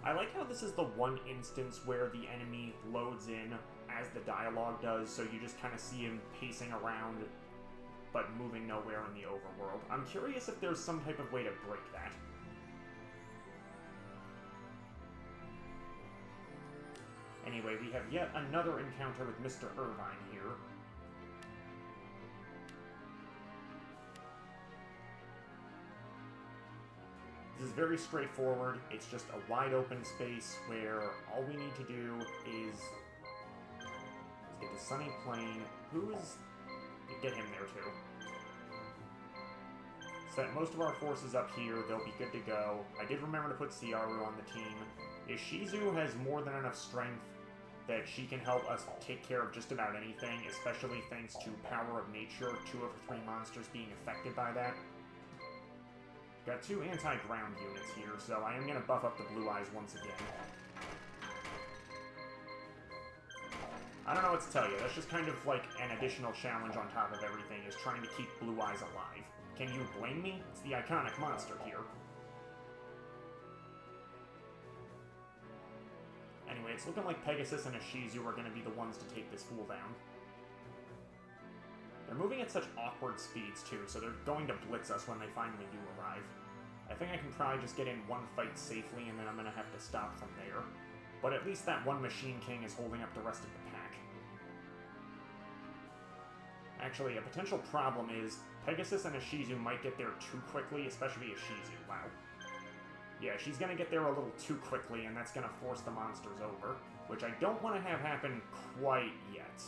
I like how this is the one instance where the enemy loads in as the dialogue does, so you just kind of see him pacing around, but moving nowhere in the overworld. I'm curious if there's some type of way to break that. Anyway, we have yet another encounter with Mr. Irvine here. This is very straightforward. It's just a wide open space where all we need to do is get to Sunny Plain. Get him there too. Set most of our forces up here. They'll be good to go. I did remember to put Ciaru on the team. Ishizu has more than enough strength that she can help us take care of just about anything, especially thanks to Power of Nature, 2 of the 3 monsters being affected by that. Got 2 anti-ground units here, so I am going to buff up the Blue Eyes once again. I don't know what to tell you, that's just kind of like an additional challenge on top of everything, is trying to keep Blue Eyes alive. Can you blame me? It's the iconic monster here. Anyway, it's looking like Pegasus and Ishizu are going to be the ones to take this fool down. They're moving at such awkward speeds, too, so they're going to blitz us when they finally do arrive. I think I can probably just get in one fight safely, and then I'm going to have to stop from there. But at least that one Machine King is holding up the rest of the pack. Actually, a potential problem is Pegasus and Ishizu might get there too quickly, especially Ishizu. Wow. Yeah, she's going to get there a little too quickly, and that's going to force the monsters over, which I don't want to have happen quite yet.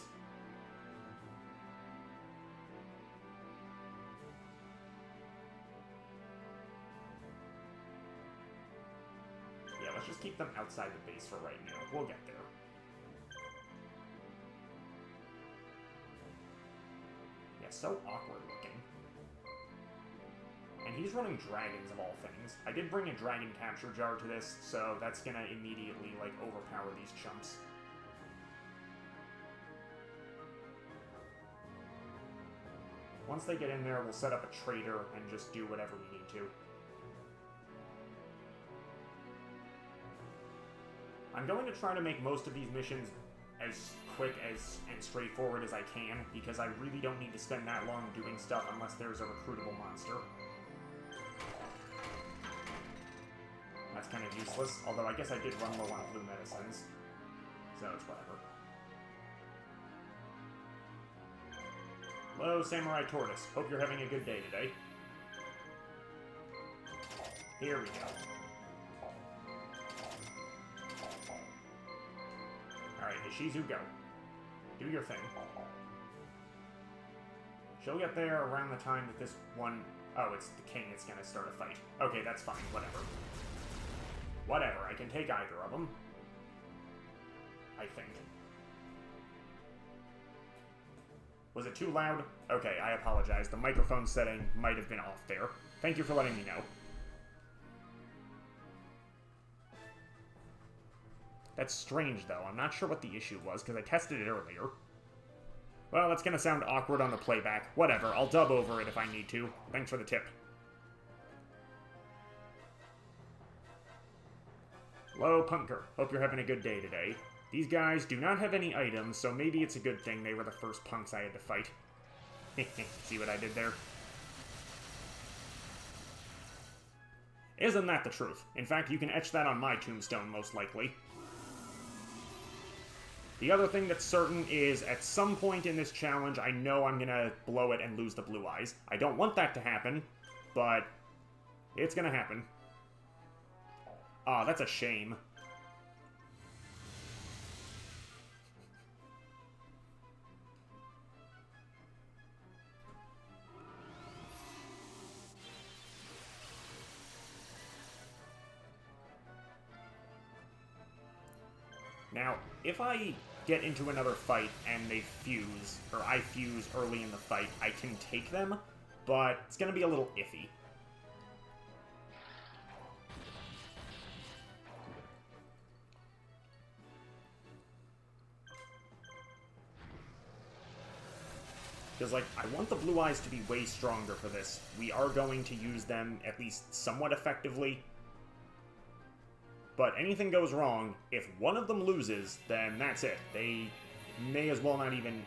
Yeah, let's just keep them outside the base for right now. We'll get there. Yeah, so awkward looking. And he's running dragons, of all things. I did bring a dragon capture jar to this, so that's gonna immediately, like, overpower these chumps. Once they get in there, we'll set up a trader and just do whatever we need to. I'm going to try to make most of these missions as quick and straightforward as I can, because I really don't need to spend that long doing stuff unless there's a recruitable monster. That's kind of useless, although I guess I did run low on blue medicines, so it's whatever. Hello, Samurai Tortoise. Hope you're having a good day today. Here we go. Alright, Ishizu, go. Do your thing. She'll get there around the time that this one... Oh, it's the king that's gonna start a fight. Okay, that's fine, whatever. Whatever, I can take either of them. I think. Was it too loud? Okay, I apologize. The microphone setting might have been off there. Thank you for letting me know. That's strange, though. I'm not sure what the issue was, because I tested it earlier. Well, that's gonna sound awkward on the playback. Whatever, I'll dub over it if I need to. Thanks for the tip. Hello, Punker. Hope you're having a good day today. These guys do not have any items, so maybe it's a good thing they were the first punks I had to fight. See what I did there? Isn't that the truth? In fact, you can etch that on my tombstone, most likely. The other thing that's certain is, at some point in this challenge, I know I'm gonna blow it and lose the Blue Eyes. I don't want that to happen, but it's gonna happen. Aw, that's a shame. Now, if I get into another fight and they fuse, or I fuse early in the fight, I can take them, but it's gonna be a little iffy. Because, like, I want the Blue Eyes to be way stronger for this. We are going to use them at least somewhat effectively. But anything goes wrong, if one of them loses, then that's it. They may as well not even...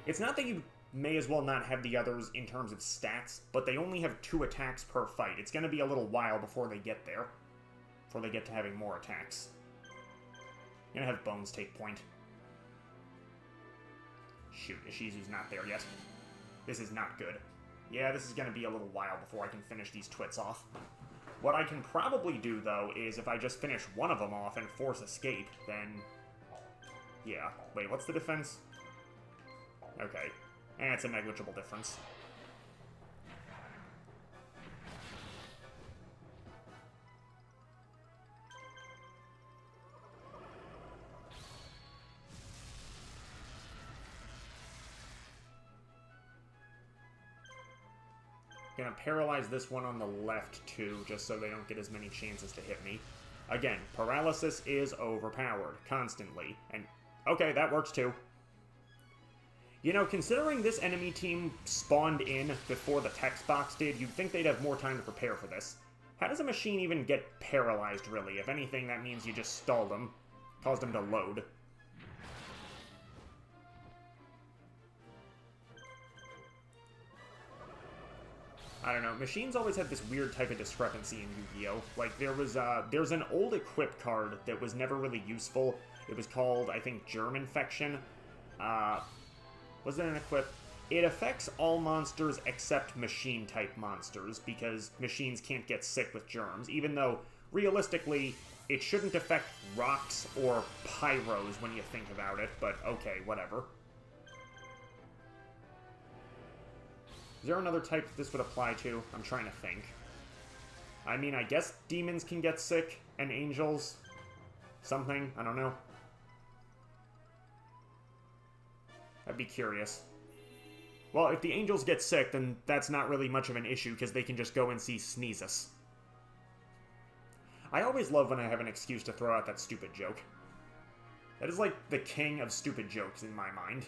It's not that you may as well not have the others in terms of stats, but they only have 2 attacks per fight. It's going to be a little while before they get there. Before they get to having more attacks. I'm going to have Bones take point. Shoot, Ishizu's not there yet. This is not good. Yeah, this is going to be a little while before I can finish these twits off. What I can probably do, though, is if I just finish one of them off and force escape, then... Yeah. Wait, what's the defense? Okay. It's a negligible difference. Gonna paralyze this one on the left, too, just so they don't get as many chances to hit me. Again, paralysis is overpowered, constantly. And, okay, that works, too. You know, considering this enemy team spawned in before the text box did, you'd think they'd have more time to prepare for this. How does a machine even get paralyzed, really? If anything, that means you just stalled them. Caused them to load. I don't know, machines always had this weird type of discrepancy in Yu-Gi-Oh! Like, there's an old equip card that was never really useful. It was called, I think, Germ Infection. Was it an equip? It affects all monsters except machine-type monsters, because machines can't get sick with germs, even though, realistically, it shouldn't affect rocks or pyros when you think about it, but okay, whatever. Is there another type that this would apply to? I'm trying to think. I mean, I guess demons can get sick, and angels. Something, I don't know. I'd be curious. Well, if the angels get sick, then that's not really much of an issue, because they can just go and see Sneezus. I always love when I have an excuse to throw out that stupid joke. That is like the king of stupid jokes in my mind.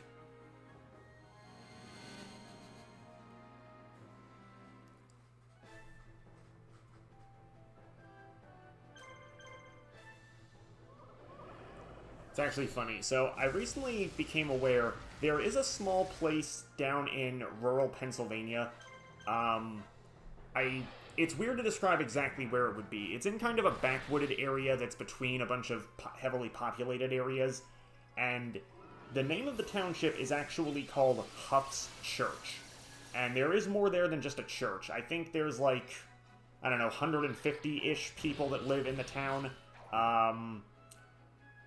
It's actually funny. So, I recently became aware there is a small place down in rural Pennsylvania. It's weird to describe exactly where it would be. It's in kind of a backwooded area that's between a bunch of heavily populated areas. And the name of the township is actually called Huff's Church. And there is more there than just a church. I think there's like, I don't know, 150-ish people that live in the town.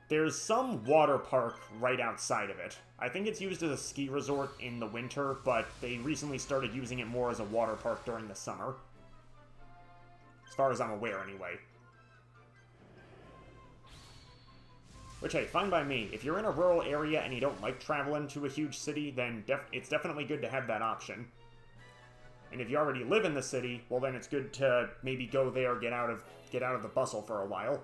There's some water park right outside of it. I think it's used as a ski resort in the winter, but they recently started using it more as a water park during the summer. As far as I'm aware, anyway. Which, hey, fine by me. If you're in a rural area and you don't like traveling to a huge city, then it's definitely good to have that option. And if you already live in the city, well then it's good to maybe go there, get out of the bustle for a while.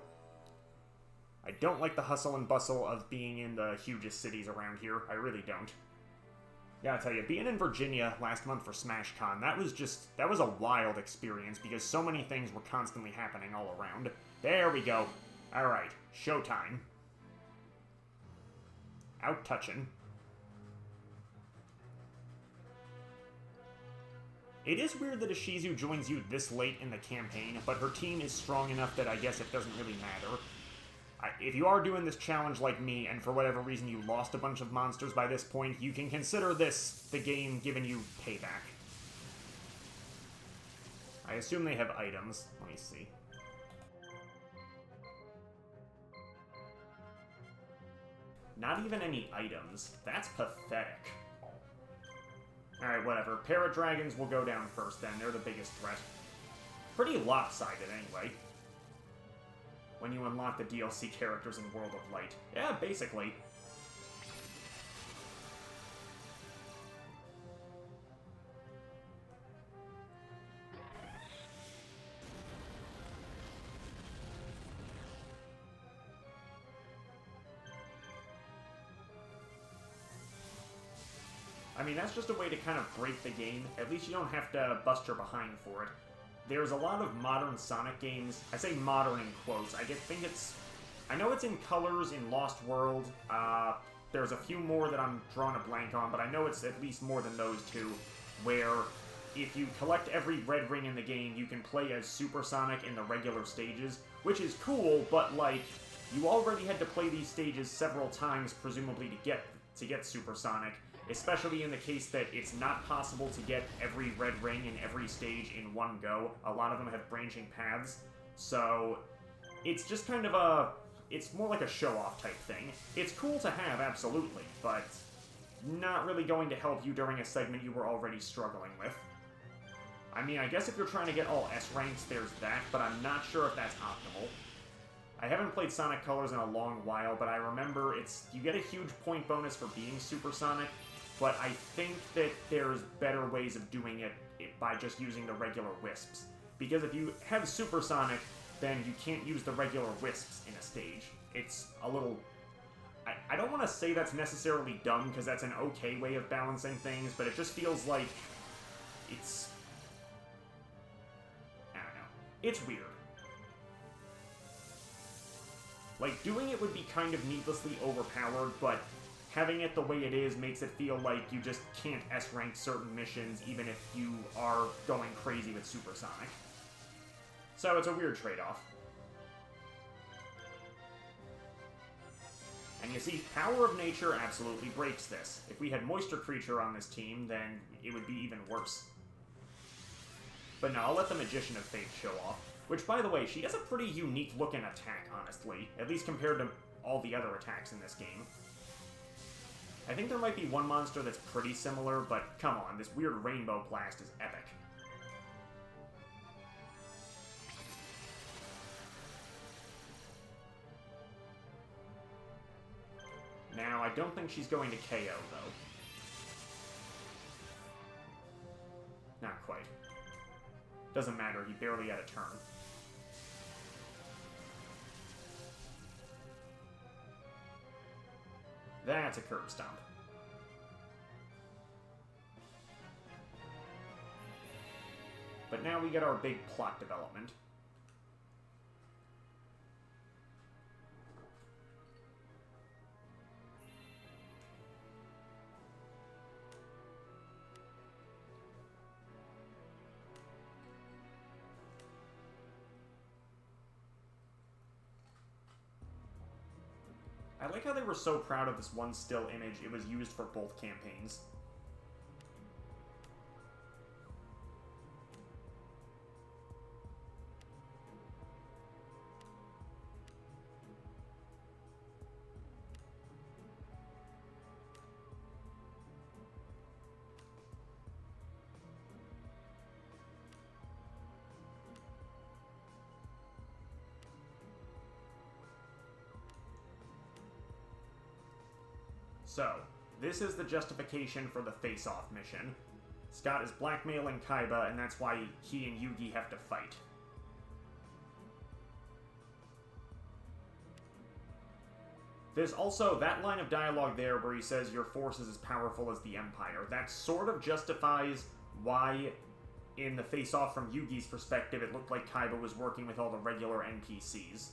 I don't like the hustle and bustle of being in the hugest cities around here. I really don't. Yeah, I'll tell you, being in Virginia last month for SmashCon, that was a wild experience because so many things were constantly happening all around. There we go. Alright, showtime. Out touching. It is weird that Ishizu joins you this late in the campaign, but her team is strong enough that I guess it doesn't really matter. If you are doing this challenge like me, and for whatever reason you lost a bunch of monsters by this point, you can consider this the game giving you payback. I assume they have items. Let me see. Not even any items. That's pathetic. Alright, whatever. Paradragons will go down first then. They're the biggest threat. Pretty lopsided, anyway. When you unlock the DLC characters in World of Light. Yeah, basically. I mean, that's just a way to kind of break the game. At least you don't have to bust your behind for it. there's a lot of modern Sonic games. I say modern in quotes. I know it's in Colors in Lost World. There's a few more that I'm drawing a blank on, but I know it's at least more than those two, where if you collect every red ring in the game, you can play as Super Sonic in the regular stages, which is cool, but, like, you already had to play these stages several times, presumably, to get Super Sonic, especially in the case that it's not possible to get every red ring in every stage in one go. A lot of them have branching paths, so it's just kind of it's more like a show-off type thing. It's cool to have, absolutely, but not really going to help you during a segment you were already struggling with. I mean, I guess if you're trying to get all S ranks, there's that, but I'm not sure if that's optimal. I haven't played Sonic Colors in a long while, but I remember you get a huge point bonus for being Super Sonic, but I think that there's better ways of doing it by just using the regular Wisps. Because if you have Super Sonic, then you can't use the regular Wisps in a stage. It's a little... I don't want to say that's necessarily dumb, because that's an okay way of balancing things, but it just feels like it's... I don't know. It's weird. Like, doing it would be kind of needlessly overpowered, but having it the way it is makes it feel like you just can't S-rank certain missions, even if you are going crazy with Super Sonic. So it's a weird trade-off. And you see, Power of Nature absolutely breaks this. If we had Moisture Creature on this team, then it would be even worse. But no, I'll let the Magician of Faith show off. Which, by the way, she has a pretty unique-looking attack, honestly. At least compared to all the other attacks in this game. I think there might be one monster that's pretty similar, but come on, this weird Rainbow Blast is epic. Now, I don't think she's going to KO, though. Not quite. Doesn't matter, he barely had a turn. That's a curb stomp. But now we get our big plot development. I like how they were so proud of this one still image. It was used for both campaigns. So, this is the justification for the face-off mission. Scott is blackmailing Kaiba, and that's why he and Yugi have to fight. There's also that line of dialogue there where he says, "Your force is as powerful as the Empire." That sort of justifies why, in the face-off from Yugi's perspective, it looked like Kaiba was working with all the regular NPCs.